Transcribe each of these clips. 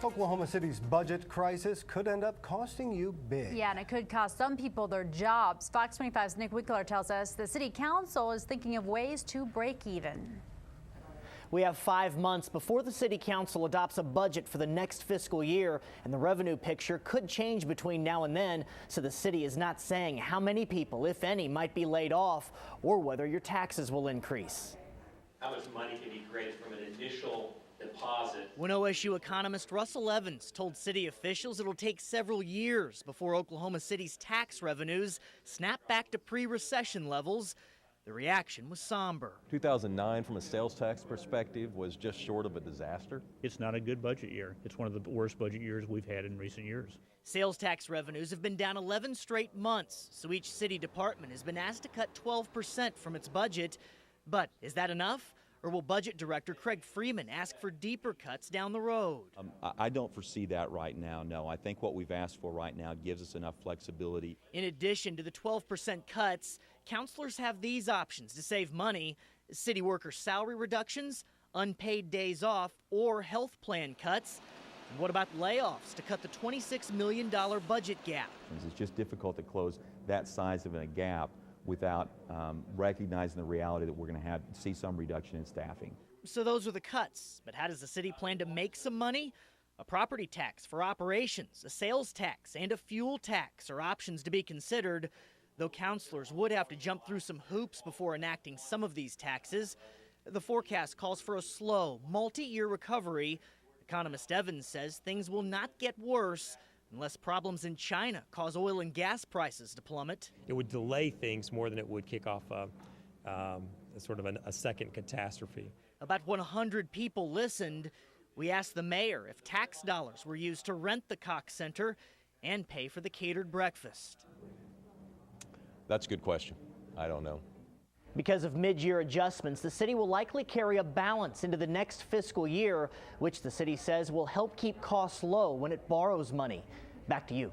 Oklahoma City's budget crisis could end up costing you big. Yeah, and it could cost some people their jobs. Fox 25's Nick Wickler tells us the city council is thinking of ways to break even. We have 5 months before the city council adopts a budget for the next fiscal year, and the revenue picture could change between now and then, so the city is not saying how many people, if any, might be laid off or whether your taxes will increase. How much money can be created from an initial deposit? When OSU economist Russell Evans told city officials it'll take several years before Oklahoma City's tax revenues snap back to pre-recession levels, the reaction was somber. 2009, from a sales tax perspective, was just short of a disaster. It's not a good budget year. It's one of the worst budget years we've had in recent years. Sales tax revenues have been down 11 straight months, so each city department has been asked to cut 12% from its budget. But is that enough? Or will Budget Director Craig Freeman ask for deeper cuts down the road? I don't foresee that right now, no. I think what we've asked for right now gives us enough flexibility. In addition to the 12% cuts, councilors have these options to save money: city worker salary reductions, unpaid days off, or health plan cuts. And what about layoffs to cut the $26 million budget gap? It's just difficult to close that size of a gap without recognizing the reality that we're going to see some reduction in staffing. So those are the cuts, but how does the city plan to make some money? A property tax for operations, a sales tax, and a fuel tax are options to be considered, though councilors would have to jump through some hoops before enacting some of these taxes. The forecast calls for a slow, multi-year recovery. Economist Evans says things will not get worse unless problems in China cause oil and gas prices to plummet. It would delay things more than it would kick off a second catastrophe. About 100 people listened. We asked the mayor if tax dollars were used to rent the Cox Center and pay for the catered breakfast. That's a good question. I don't know. Because of mid-year adjustments, the city will likely carry a balance into the next fiscal year, which the city says will help keep costs low when it borrows money. Back to you.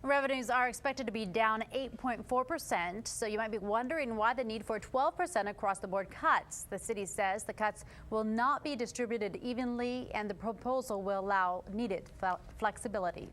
Revenues are expected to be down 8.4%, so you might be wondering why the need for 12% across-the-board cuts. The city says the cuts will not be distributed evenly, and the proposal will allow needed flexibility.